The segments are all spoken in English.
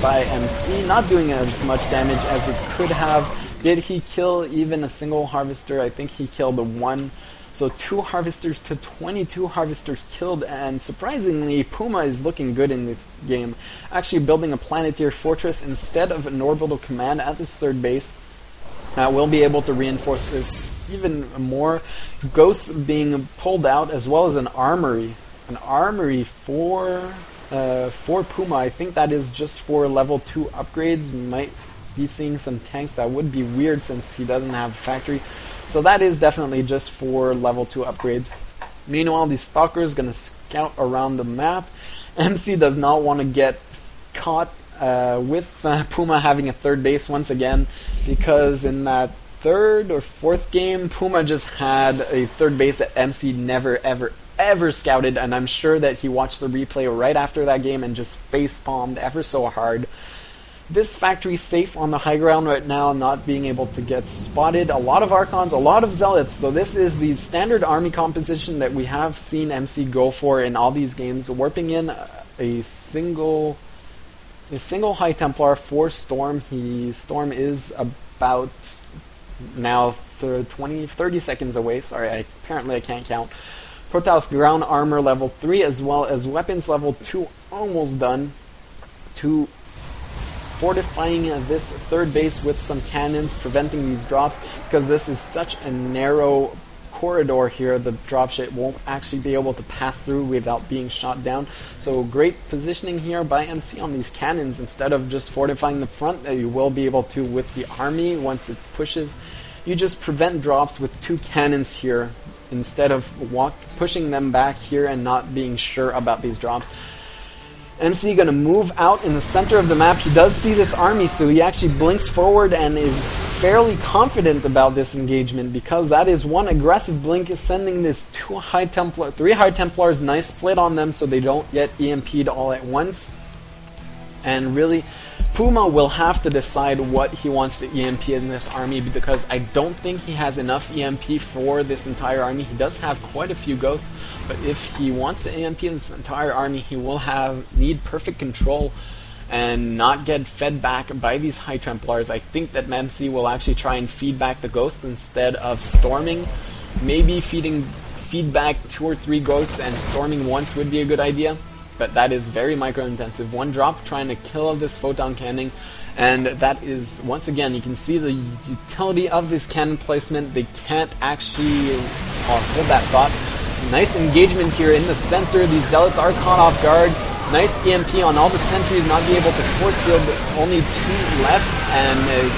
by MC, not doing as much damage as it could have. Did he kill even a single harvester? I think he killed one. So 2 harvesters to 22 harvesters killed, and surprisingly, Puma is looking good in this game. Actually building a Planeteer Fortress instead of an Orbital Command at this third base. We'll be able to reinforce this even more. Ghosts being pulled out, as well as an armory. An armory for Puma. I think that is just for level 2 upgrades. Might be seeing some tanks. That would be weird since he doesn't have a factory. So that is definitely just for level 2 upgrades. Meanwhile, the Stalker's gonna scout around the map. MC does not want to get caught with Puma having a third base once again, because in that third or fourth game, Puma just had a third base that MC never ever scouted, and I'm sure that he watched the replay right after that game and just face-palmed ever so hard. This factory safe on the high ground right now, not being able to get spotted. A lot of Archons, a lot of Zealots. So this is the standard army composition that we have seen MC go for in all these games. Warping in a single High Templar for Storm. Storm is about now 30 seconds away. Sorry, apparently I can't count. Protoss ground armor level 3, as well as weapons level 2 almost done. To fortifying this third base with some cannons, preventing these drops, because this is such a narrow corridor here. The dropship won't actually be able to pass through without being shot down. So great positioning here by MC on these cannons. Instead of just fortifying the front, that you will be able to with the army once it pushes. You just prevent drops with 2 cannons here, instead of pushing them back here and not being sure about these drops. MC gonna move out in the center of the map. He does see this army, so he actually blinks forward and is fairly confident about this engagement, because that is one aggressive blink, sending this 3 High Templars, nice split on them so they don't get EMP'd all at once. And really, Puma will have to decide what he wants to EMP in this army, because I don't think he has enough EMP for this entire army. He does have quite a few ghosts, but if he wants to EMP in this entire army, he will need perfect control and not get fed back by these High Templars. I think that MC will actually try and feed back the ghosts instead of storming. Maybe feed back 2 or 3 ghosts and storming once would be a good idea. But that is very micro-intensive. 1 drop trying to kill this photon cannon, and that is, once again, you can see the utility of this cannon placement. They can't actually hold that thought. Nice engagement here in the center. These Zealots are caught off guard. Nice EMP on all the sentries, not be able to force field, only 2 left, and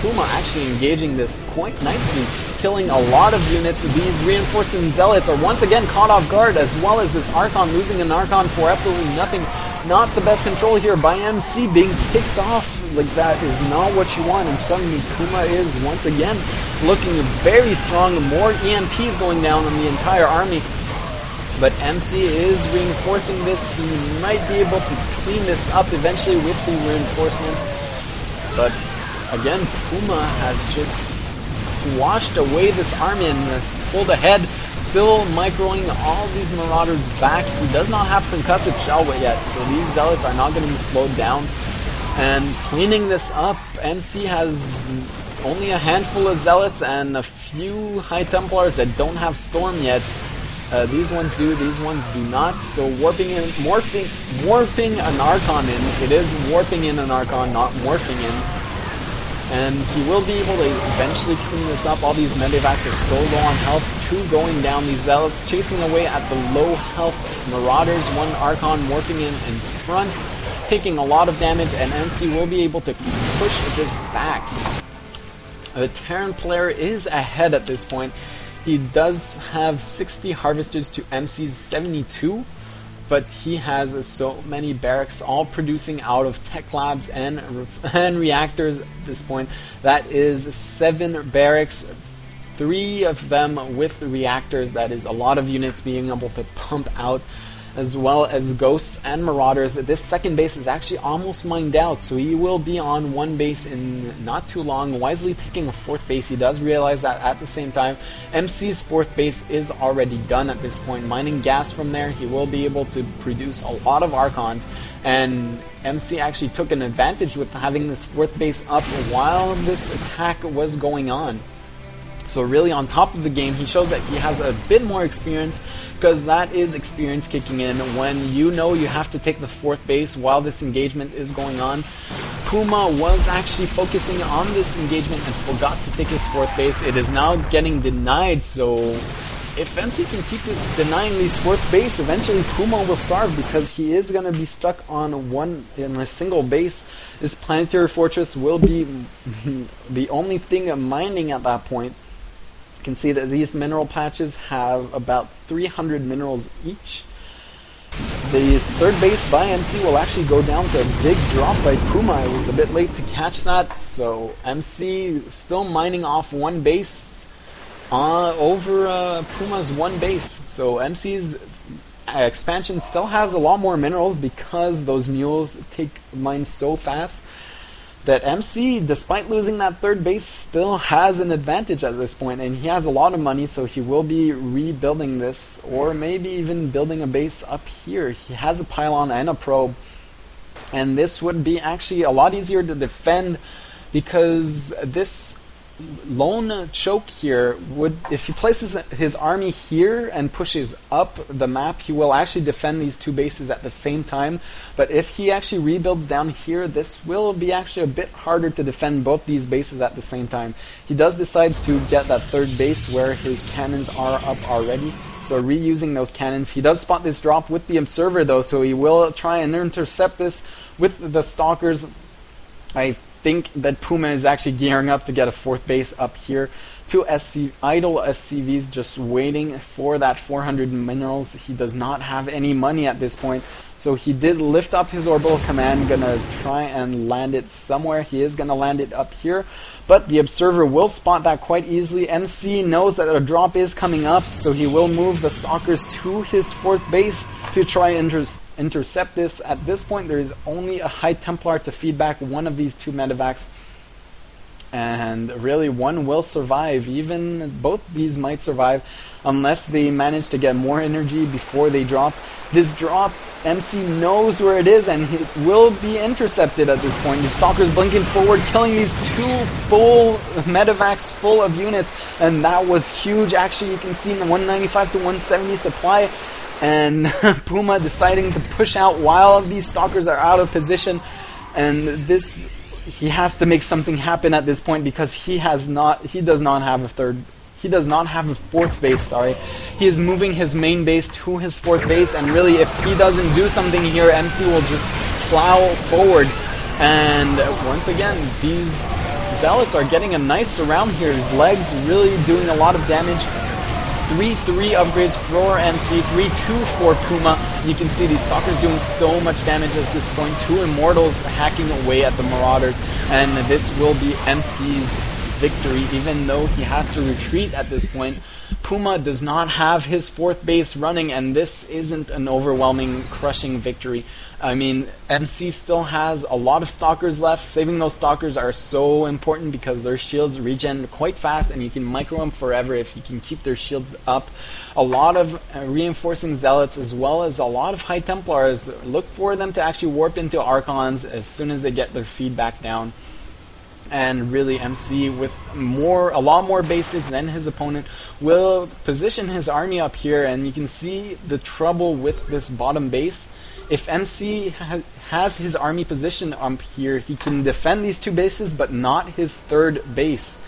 Puma actually engaging this quite nicely, killing a lot of units. These reinforcing Zealots are once again caught off guard, as well as this Archon, losing an Archon for absolutely nothing. Not the best control here by MC, being kicked off. Like, that is not what you want, and suddenly Puma is once again looking very strong. More EMPs going down on the entire army, but MC is reinforcing this. He might be able to clean this up eventually with the reinforcements, but again, Puma has just washed away this army and has pulled ahead, still microing all these Marauders back. He does not have concussive shell yet, so these Zealots are not going to be slowed down. And cleaning this up, MC has only a handful of Zealots and a few High Templars that don't have Storm yet. These ones do, these ones do not. So warping in, warping an Archon in. It is warping in an Archon, not morphing in. And he will be able to eventually clean this up. All these medevacs are so low on health. 2 going down. These Zealots chasing away at the low health Marauders. 1 Archon morphing in front, taking a lot of damage, and MC will be able to push this back. The Terran player is ahead at this point. He does have 60 harvesters to MC's 72. But he has so many barracks, all producing out of tech labs and reactors at this point. That is 7 barracks, 3 of them with reactors. That is a lot of units being able to pump out. as well as Ghosts and Marauders. This second base is actually almost mined out, so he will be on one base in not too long, wisely taking a fourth base. He does realize that at the same time, MC's fourth base is already done at this point. Mining gas from there, he will be able to produce a lot of Archons, and MC actually took an advantage with having this fourth base up while this attack was going on. So really on top of the game, he shows that he has a bit more experience, because that is experience kicking in when you know you have to take the fourth base while this engagement is going on. Puma was actually focusing on this engagement and forgot to take his fourth base. It is now getting denied, so if MC can keep this denying these fourth base, eventually Puma will starve, because he is going to be stuck on a single base. This planetary fortress will be the only thing mining at that point. You can see that these mineral patches have about 300 minerals each. This third base by MC will actually go down to a big drop by Puma. It was a bit late to catch that, so MC still mining off one base over Puma's one base. So MC's expansion still has a lot more minerals because those mules take mines so fast that MC, despite losing that third base, still has an advantage at this point, and he has a lot of money, so he will be rebuilding this, or maybe even building a base up here. He has a pylon and a probe, and this would be actually a lot easier to defend, because this lone choke here would, if he places his army here and pushes up the map, he will actually defend these two bases at the same time. But if he actually rebuilds down here, this will be actually a bit harder to defend both these bases at the same time. He does decide to get that third base where his cannons are up already, so reusing those cannons. He does spot this drop with the Observer though, so he will try and intercept this with the Stalkers. I think that Puma is actually gearing up to get a fourth base up here. Two idle SCVs just waiting for that 400 minerals. He does not have any money at this point, so he did lift up his orbital command, gonna try and land it somewhere. He is gonna land it up here, but the Observer will spot that quite easily. MC knows that a drop is coming up, so he will move the Stalkers to his fourth base to try and intercept this. At this point, there is only a High Templar to feed back one of these two medevacs, and really one will survive. Even both these might survive unless they manage to get more energy before they drop. This drop, MC knows where it is, and it will be intercepted at this point. The Stalkers blinking forward, killing these two full medevacs full of units, and that was huge. Actually, you can see the 195 to 170 supply, and Puma deciding to push out while these Stalkers are out of position, and this, he has to make something happen at this point, because he does not have a fourth base, sorry. He is moving his main base to his fourth base, and really if he doesn't do something here, MC will just plow forward. And once again, these Zealots are getting a nice surround here. His legs really doing a lot of damage. 3-3 upgrades for MC, 3-2 for Puma. You can see these Stalkers doing so much damage at this point. Two Immortals hacking away at the Marauders, and this will be MC's victory, even though he has to retreat at this point. Puma does not have his fourth base running, and this isn't an overwhelming, crushing victory. I mean, MC still has a lot of Stalkers left. Saving those Stalkers are so important because their shields regen quite fast, and you can micro them forever if you can keep their shields up. A lot of reinforcing Zealots, as well as a lot of High Templars. Look for them to actually warp into Archons as soon as they get their feedback down. And really, MC, with a lot more bases than his opponent, will position his army up here, and you can see the trouble with this bottom base. If MC has his army positioned up here, he can defend these two bases, but not his third base.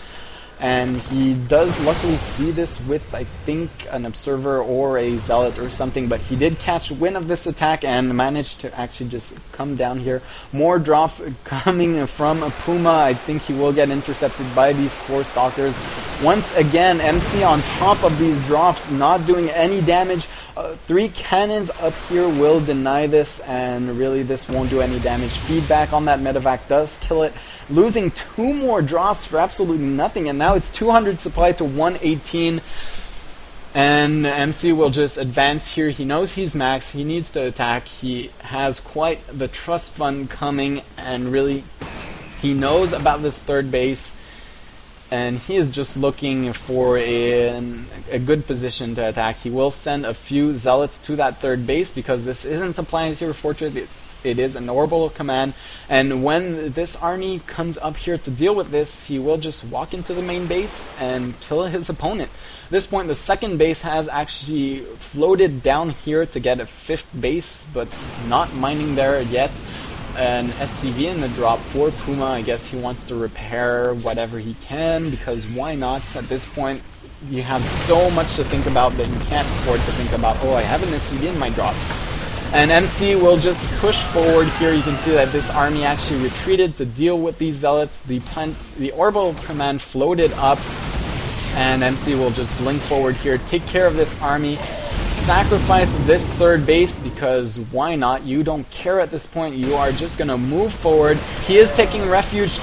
And he does luckily see this with, I think, an Observer or a Zealot or something, but he did catch wind of this attack and managed to actually just come down here. More drops coming from Puma. I think he will get intercepted by these four Stalkers. Once again, MC on top of these drops, not doing any damage. Three cannons up here will deny this, and really this won't do any damage. Feedback on that medevac does kill it. Losing two more drops for absolutely nothing, and now it's 200 supply to 118. And MC will just advance here. He knows he's max. He needs to attack. He has quite the trust fund coming, and really, he knows about this third base. And he is just looking for a good position to attack. He will send a few zealots to that third base because this isn't a planetary fortress, it is an orbital command. And when this army comes up here to deal with this, he will just walk into the main base and kill his opponent. At this point, the second base has actually floated down here to get a fifth base, but not mining there yet. An SCV in the drop for Puma. I guess he wants to repair whatever he can, because why not? At this point, you have so much to think about that you can't afford to think about, oh, I have an SCV in my drop. And MC will just push forward here. You can see that this army actually retreated to deal with these zealots. The orbital command floated up, and MC will just blink forward here, take care of this army, sacrifice this third base, because why not? You don't care at this point. You are just going to move forward. He is taking refuge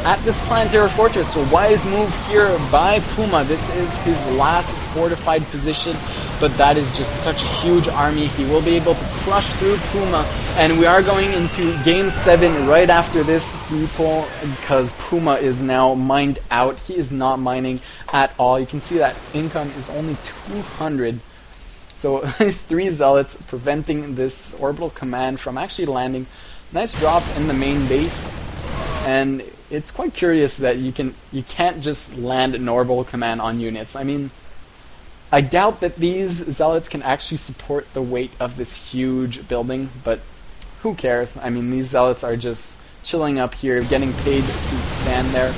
at this planetary fortress. So wise move here by Puma. This is his last fortified position, but that is just such a huge army. He will be able to crush through Puma, and we are going into Game 7 right after this, people, because Puma is now mined out. He is not mining at all. You can see that income is only 200. So these 3 zealots preventing this orbital command from actually landing. Nice drop in the main base, and it's quite curious that you can't just land an orbital command on units. I mean, I doubt that these zealots can actually support the weight of this huge building, but who cares? I mean, these zealots are just chilling up here, getting paid to stand there.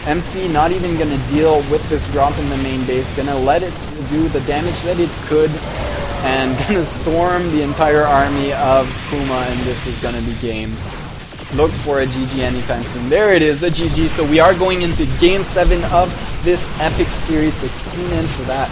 MC not even going to deal with this drop in the main base, going to let it do the damage that it could, and going to storm the entire army of Puma, and this is going to be game. Look for a GG anytime soon. There it is, the GG. So we are going into Game 7 of this epic series, so tune in for that.